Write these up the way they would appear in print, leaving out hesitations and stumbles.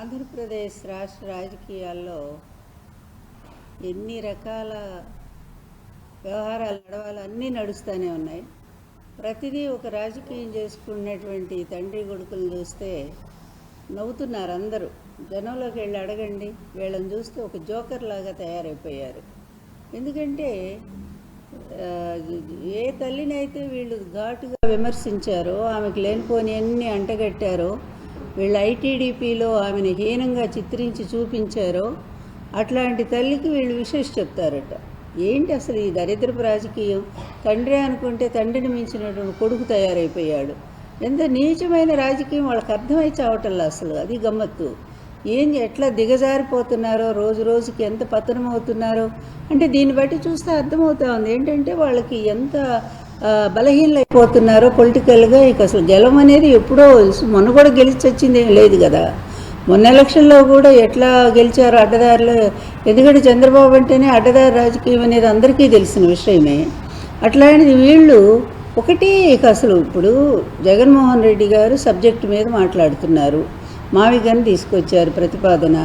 ఆంధ్రప్రదేశ్ రాష్ట్ర రాజకీయాల్లో ఎన్ని రకాల వ్యవహారాలు నడవాలో అన్నీ నడుస్తూనే ఉన్నాయి. ప్రతిదీ ఒక రాజకీయం చేసుకున్నటువంటి తండ్రి కొడుకులు చూస్తే నవ్వుతున్నారు అందరూ. జనంలోకి వెళ్ళి అడగండి, వీళ్ళని చూస్తే ఒక జోకర్ లాగా తయారైపోయారు. ఎందుకంటే ఏ తల్లినైతే వీళ్ళు ఘాటుగా విమర్శించారో, ఆమెకు లేనిపోని అన్నీ అంటగట్టారో, వీళ్ళు ఐటీడీపీలో ఆమెను హీనంగా చిత్రించి చూపించారో, అట్లాంటి తల్లికి వీళ్ళు విశేష చెప్తారట. ఏంటి అసలు ఈ దరిద్రపు రాజకీయం? తండ్రి అనుకుంటే తండ్రిని మించినటువంటి కొడుకు తయారైపోయాడు. ఎంత నీచమైన రాజకీయం వాళ్ళకి అర్థమై చావటల్లా అసలు. అది గమ్మత్తు. ఎట్లా దిగజారిపోతున్నారో, రోజు రోజుకి ఎంత పతనం అవుతున్నారో అంటే దీన్ని బట్టి చూస్తే అర్థమవుతా ఉంది ఏంటంటే వాళ్ళకి ఎంత బలహీనైపోతున్నారో పొలిటికల్గా. ఇక అసలు గెలవం అనేది ఎప్పుడో మొన్న కూడా గెలిచి వచ్చింది ఏం లేదు కదా. మొన్న ఎలక్షన్లో కూడా ఎట్లా గెలిచారో అడ్డదారిలో. ఎందుకంటే చంద్రబాబు అంటేనే అడ్డదారి రాజకీయం అనేది అందరికీ తెలిసిన విషయమే. అట్లాంటిది వీళ్ళు ఒకటి ఇక అసలు ఇప్పుడు జగన్మోహన్ రెడ్డి గారు సబ్జెక్టు మీద మాట్లాడుతున్నారు. మావిగని తీసుకొచ్చారు ప్రతిపాదన.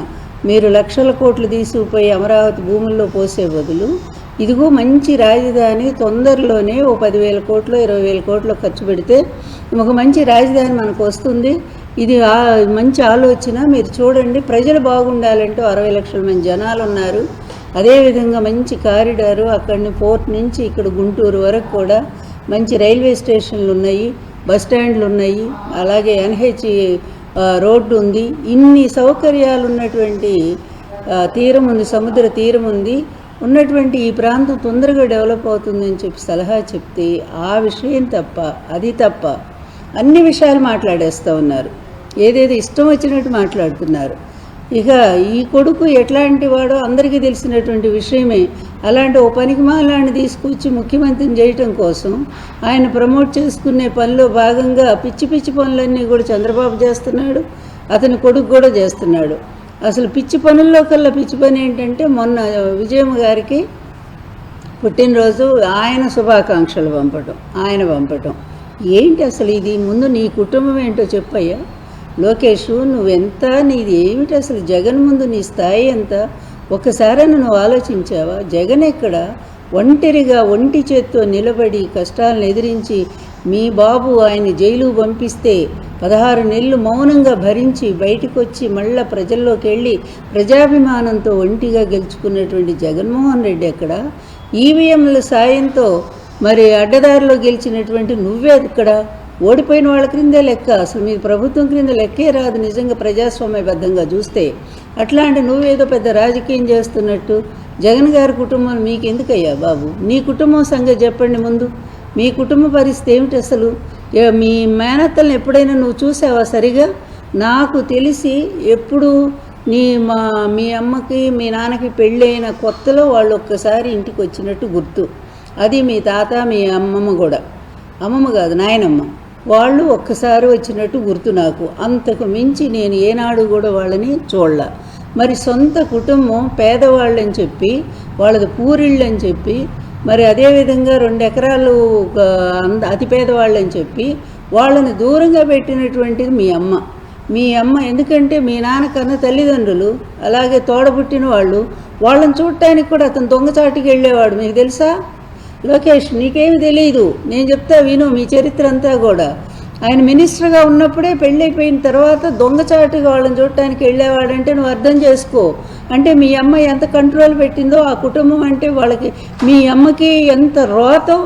మీరు లక్షల కోట్లు తీసుకుపోయి అమరావతి భూముల్లో పోసే బదులు ఇదిగో మంచి రాజధాని తొందరలోనే ఓ 10,000 కోట్లు 20,000 కోట్లు ఖర్చు పెడితే ఒక మంచి రాజధాని మనకు వస్తుంది. ఇది మంచి ఆలోచన. మీరు చూడండి, ప్రజలు బాగుండాలంటూ 60 లక్షల మంది జనాలు ఉన్నారు. అదేవిధంగా మంచి కారిడారు, అక్కడిని పోర్ట్ నుంచి ఇక్కడ గుంటూరు వరకు కూడా మంచి రైల్వే స్టేషన్లు ఉన్నాయి, బస్ స్టాండ్లు ఉన్నాయి, అలాగే ఎన్హెచ్ రోడ్డు ఉంది. ఇన్ని సౌకర్యాలు ఉన్నటువంటి తీరం ఉంది, సముద్ర తీరం ఉంది. ఉన్నటువంటి ఈ ప్రాంతం తొందరగా డెవలప్ అవుతుందని చెప్పి సలహా చెప్తే ఆ విషయం తప్ప, అది తప్ప అన్ని విషయాలు మాట్లాడేస్తూ ఉన్నారు. ఏదేదో ఇష్టం వచ్చినట్టు మాట్లాడుతున్నారు. ఇక ఈ కొడుకు ఎట్లాంటి వాడో అందరికీ తెలిసినటువంటి విషయమే. అలాంటి ఓ పనికిమాలాన్ని తీసుకొచ్చి ముఖ్యమంత్రిని చేయటం కోసం ఆయన ప్రమోట్ చేసుకునే పనిలో భాగంగా పిచ్చి పిచ్చి పనులన్నీ కూడా చంద్రబాబు చేస్తున్నాడు, అతని కొడుకు కూడా చేస్తున్నాడు. అసలు పిచ్చి పనుల్లో కల్లా పిచ్చి పని ఏంటంటే మొన్న విజయమ్మ గారికి పుట్టినరోజు ఆయన శుభాకాంక్షలు పంపటం. ఏంటి అసలు ఇది? ముందు నీ కుటుంబం ఏంటో చెప్పయ్యా లోకేష్. నువ్వెంత, నీది ఏమిటి అసలు? జగన్ ముందు నీ స్థాయి ఎంత? ఒక్కసారైనా నువ్వు ఆలోచించావా? జగన్ ఎక్కడ ఒంటరిగా ఒంటి చేత్తో నిలబడి కష్టాలను ఎదిరించి మీ బాబు ఆయన జైలు పంపిస్తే 16 నెలలు మౌనంగా భరించి బయటకు వచ్చి మళ్ళా ప్రజల్లోకి వెళ్ళి ప్రజాభిమానంతో ఒంటిగా గెలుచుకున్నటువంటి జగన్మోహన్ రెడ్డి ఎక్కడ? ఈవీఎంల సాయంతో మరి అడ్డదారిలో గెలిచినటువంటి నువ్వే ఎక్కడ? ఓడిపోయిన వాళ్ళ క్రిందే లెక్క. అసలు మీ ప్రభుత్వం క్రింద లెక్కే రాదు నిజంగా ప్రజాస్వామ్యబద్ధంగా చూస్తే. అట్లాంటి నువ్వేదో పెద్ద రాజకీయం చేస్తున్నట్టు. జగన్ గారి కుటుంబం మీకు ఎందుకయ్యా బాబు? నీ కుటుంబం సంగతి చెప్పండి ముందు. మీ కుటుంబ పరిస్థితి ఏమిటి అసలు? మీ మేనత్తలను ఎప్పుడైనా నువ్వు చూసావా సరిగా? నాకు తెలిసి ఎప్పుడు మీ అమ్మకి మీ నాన్నకి పెళ్ళైన కొత్తలో వాళ్ళు ఒక్కసారి ఇంటికి వచ్చినట్టు గుర్తు. అది మీ తాత మీ అమ్మమ్మ కూడా, అమ్మమ్మ కాదు నాయనమ్మ, వాళ్ళు ఒక్కసారి వచ్చినట్టు గుర్తు నాకు. అంతకు మించి నేను ఏనాడు కూడా వాళ్ళని చూడలా. మరి సొంత కుటుంబం పేదవాళ్ళని చెప్పి, వాళ్ళది పూరిళ్ళని చెప్పి, మరి అదేవిధంగా 2 ఎకరాలు అతి పేదవాళ్ళని చెప్పి వాళ్ళని దూరంగా పెట్టినటువంటిది మీ అమ్మ. ఎందుకంటే మీ నాన్నకన్నా తల్లిదండ్రులు అలాగే తోడబుట్టిన వాళ్ళు, వాళ్ళని చూడటానికి కూడా అతను దొంగచాటుకి వెళ్ళేవాడు. మీకు తెలుసా లోకేష్? నీకేమి తెలియదు, నేను చెప్తా విను మీ చరిత్ర అంతా కూడా. ఆయన మినిస్టర్గా ఉన్నప్పుడే పెళ్ళైపోయిన తర్వాత దొంగచాటుగా వాళ్ళని చూడటానికి వెళ్ళేవాడంటే నువ్వు అర్థం చేసుకో. అంటే మీ అమ్మ ఎంత కంట్రోల్ పెట్టిందో ఆ కుటుంబం అంటే వాళ్ళకి. మీ అమ్మకి ఎంత రోతో,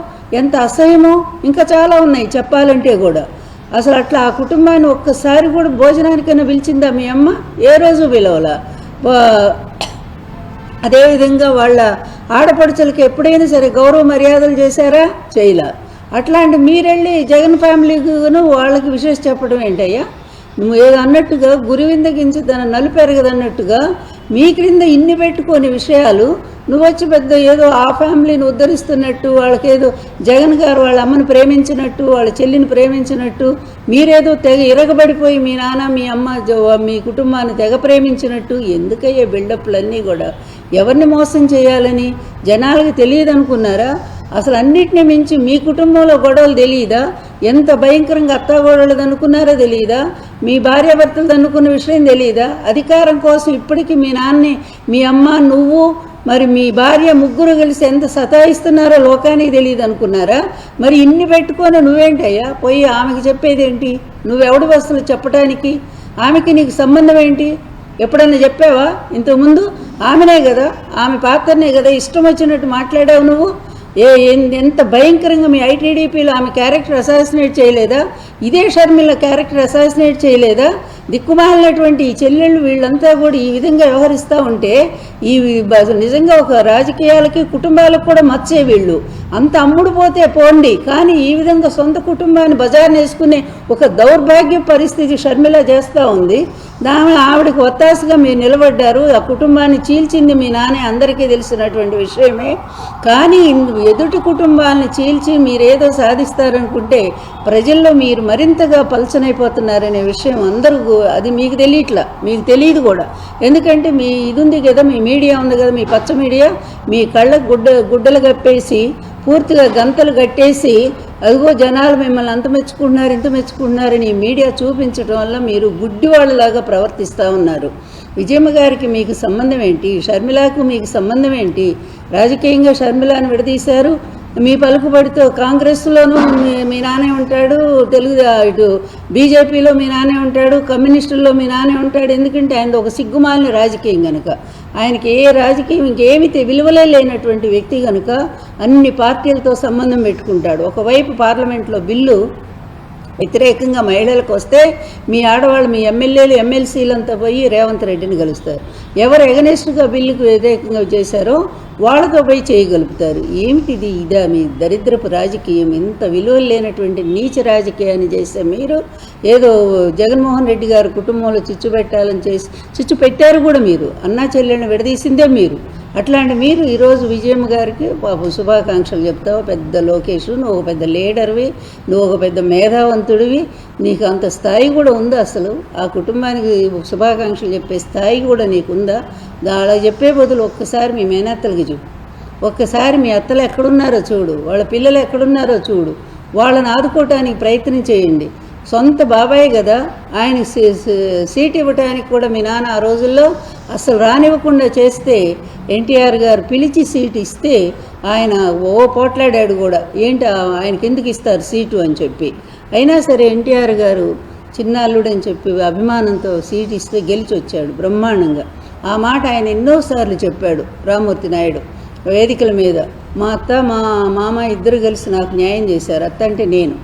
ఎంత అసహ్యమో ఇంకా చాలా ఉన్నాయి చెప్పాలంటే కూడా. అసలు అట్లా ఆ కుటుంబాన్ని ఒక్కసారి కూడా భోజనానికైనా పిలిచిందా మీ అమ్మ? ఏ రోజు పిలవలా. అదేవిధంగా వాళ్ళ ఆడపడుచులకి ఎప్పుడైనా సరే గౌరవ మర్యాదలు చేశారా? చేయలా. అట్లాంటి మీరెళ్ళి జగన్ ఫ్యామిలీను వాళ్ళకి విశేష చెప్పడం ఏంటయ్యా? నువ్వు ఏదో అన్నట్టుగా గురివిందగించి తన నలుపెరగదన్నట్టుగా మీ క్రింద ఇన్ని పెట్టుకోని విషయాలు నువ్వు వచ్చి పెద్ద ఏదో ఆ ఫ్యామిలీని ఉద్ధరిస్తున్నట్టు, వాళ్ళకేదో జగన్ గారు వాళ్ళ అమ్మని ప్రేమించినట్టు, వాళ్ళ చెల్లిని ప్రేమించినట్టు, మీరేదో తెగ ఇరగబడిపోయి మీ నాన్న మీ అమ్మ మీ కుటుంబాన్ని తెగ ప్రేమించినట్టు. ఎందుకయ్యే బిల్డప్లన్నీ కూడా? ఎవరిని మోసం చేయాలని జనాలకి తెలియదు అనుకున్నారా? అసలు అన్నిటినీ మించి మీ కుటుంబంలో గొడవలు తెలియదా? ఎంత భయంకరంగా అత్తాగోడలది అనుకున్నారో తెలియదా? మీ భార్యాభర్తలు అనుకున్న విషయం తెలియదా? అధికారం కోసం ఇప్పటికీ మీ నాన్నని, మీ అమ్మ, నువ్వు, మరి మీ భార్య ముగ్గురు కలిసి ఎంత సతాయిస్తున్నారో లోకానికి తెలియదు అనుకున్నారా? మరి ఇన్ని పెట్టుకొని నువ్వేంటయ్యా పోయి ఆమెకి చెప్పేదేంటి? నువ్వెవడి వస్తువులు చెప్పడానికి? ఆమెకి నీకు సంబంధం ఏంటి? ఎప్పుడన్నా చెప్పావా ఇంతకుముందు? ఆమెనే కదా, ఆమె పాత్రనే కదా ఇష్టం వచ్చినట్టు మాట్లాడావు నువ్వు. ఎంత భయంకరంగా మీ ఐటీడీపీలో ఆమె క్యారెక్టర్ అసాసినేట్ చేయలేదా? ఇదే షర్మిల క్యారెక్టర్ అసాసినేట్ చేయలేదా? దిక్కుమాలినటువంటి ఈ చెల్లెళ్ళు వీళ్ళంతా కూడా ఈ విధంగా వ్యవహరిస్తూ ఉంటే ఈ నిజంగా ఒక రాజకీయాలకి కుటుంబాలకు కూడా మచ్చే వీళ్ళు. అంత అమ్ముడు పోతే పోండి, కానీ ఈ విధంగా సొంత కుటుంబాన్ని బజార్ని వేసుకునే ఒక దౌర్భాగ్య పరిస్థితి షర్మిల చేస్తూ ఉంది. ఆవిడకి ఒత్తాసుగా మీరు నిలబడ్డారు. ఆ కుటుంబాన్ని చీల్చింది మీ నాన్నే, అందరికీ తెలిసినటువంటి విషయమే. కానీ ఎదుటి కుటుంబాలను చీల్చి మీరేదో సాధిస్తారనుకుంటే ప్రజల్లో మీరు మరింతగా పలచనైపోతున్నారనే విషయం అందరూ, అది మీకు తెలియట్లా, మీకు తెలియదు కూడా. ఎందుకంటే మీ ఇది ఉంది కదా, మీ మీడియా ఉంది కదా, మీ పచ్చ మీడియా, మీ కళ్ళకు గుడ్డలు కప్పేసి పూర్తిగా గంతలు కట్టేసి అదిగో జనాలు మిమ్మల్ని అంత మెచ్చుకుంటున్నారు ఇంత మెచ్చుకుంటున్నారని ఈ మీడియా చూపించడం వల్ల మీరు గుడ్డివాళ్ళలాగా ప్రవర్తిస్తూ ఉన్నారు. విజయమ్మ గారికి మీకు సంబంధం ఏంటి? షర్మిలకు మీకు సంబంధం ఏంటి? రాజకీయంగా షర్మిలాని విడదీశారు. మీ పలుకుబడితో కాంగ్రెస్లోనూ మీ నాన్నే ఉంటాడు, ఇటు బీజేపీలో మీ నాన్నే ఉంటాడు, కమ్యూనిస్టుల్లో మీ నాన్నే ఉంటాడు. ఎందుకంటే ఆయన ఒక సిగ్గుమాలిన రాజకీయం కనుక, ఆయనకి ఏ రాజకీయం ఇంకేమి విలువలే లేనటువంటి వ్యక్తి కనుక అన్ని పార్టీలతో సంబంధం పెట్టుకుంటాడు. ఒకవైపు పార్లమెంట్లో బిల్లు వ్యతిరేకంగా మహిళలకు వస్తే మీ ఆడవాళ్ళు, మీ ఎమ్మెల్యేలు, ఎమ్మెల్సీలంతా పోయి రేవంత్ రెడ్డిని కలుస్తారు. ఎవరు ఎగనెస్ట్గా బిల్లుకు వ్యతిరేకంగా చేశారో వాళ్ళతో పోయి చేయగలుగుతారు. ఏమిటిది? ఇదా మీ దరిద్రపు రాజకీయం? ఇంత విలువలు లేనటువంటి నీచ రాజకీయాన్ని చేస్తే మీరు ఏదో జగన్మోహన్ రెడ్డి గారు కుటుంబంలో చిచ్చు పెట్టాలని చిచ్చు పెట్టారు కూడా. మీరు అన్నా చెల్లెళ్ళని విడదీసిందే మీరు. అట్లాంటి మీరు ఈరోజు విజయమ్మ గారికి పాపం శుభాకాంక్షలు చెప్తావు. పెద్ద లోకేష్, నువ్వు ఒక పెద్ద లీడర్వి, నువ్వు ఒక పెద్ద మేధావంతుడివి, నీకు అంత స్థాయి కూడా ఉందా? అసలు ఆ కుటుంబానికి శుభాకాంక్షలు చెప్పే స్థాయి కూడా నీకుందా? అలా చెప్పే బదులు ఒక్కసారి మీ మేనత్తలకి చూడు, ఒక్కసారి మీ అత్తలు ఎక్కడున్నారో చూడు, వాళ్ళ పిల్లలు ఎక్కడున్నారో చూడు, వాళ్ళని ఆదుకోవటానికి ప్రయత్నం చేయండి. సొంత బాబాయ్ కదా, ఆయన సీట్ ఇవ్వటానికి కూడా మీ నాన్న ఆ రోజుల్లో అసలు రానివ్వకుండా చేస్తే ఎన్టీఆర్ గారు పిలిచి సీటు ఇస్తే ఆయన పోట్లాడాడు కూడా. ఏంటి ఆయనకి ఎందుకు ఇస్తారు సీటు అని చెప్పి. అయినా సరే ఎన్టీఆర్ గారు చిన్నాల్లుడు అని చెప్పి అభిమానంతో సీటు ఇస్తే గెలిచి వచ్చాడు బ్రహ్మాండంగా. ఆ మాట ఆయన ఎన్నోసార్లు చెప్పాడు రామ్మూర్తి నాయుడు వేదికల మీద. మా అత్త మా మామ ఇద్దరు కలిసి నాకు న్యాయం చేశారు, అత్త అంటే నేను,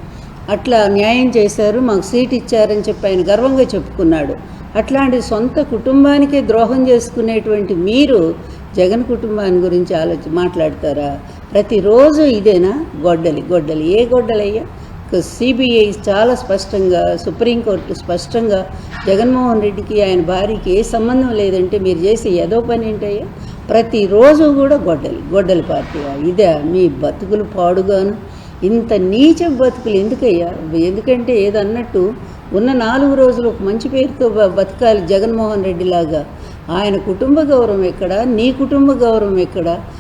అట్లా న్యాయం చేశారు, మాకు సీట్ ఇచ్చారని చెప్పి ఆయన గర్వంగా చెప్పుకున్నాడు. అట్లాంటి సొంత కుటుంబానికే ద్రోహం చేసుకునేటువంటి మీరు జగన్ కుటుంబాన్ని గురించి మాట్లాడతారా? ప్రతిరోజు ఇదేనా? గొడ్డలి ఏ గొడ్డలయ్యా? సిబిఐ చాలా స్పష్టంగా, సుప్రీంకోర్టు స్పష్టంగా జగన్మోహన్ రెడ్డికి ఆయన భార్యకి ఏ సంబంధం లేదంటే మీరు చేసే ఏదో పని ఏంటయ్యా? ప్రతిరోజు కూడా గొడ్డలి పార్టీ. ఇదే మీ బతుకులు పాడుగాను. ఇంత నీచ బతుకులు ఎందుకయ్యా? ఎందుకంటే ఏదన్నట్టు ఉన్న 4 రోజులు ఒక మంచి పేరుతో బతకాలి జగన్మోహన్ రెడ్డి లాగా. ఆయన కుటుంబ గౌరవం ఎక్కడ? నీ కుటుంబ గౌరవం ఎక్కడ?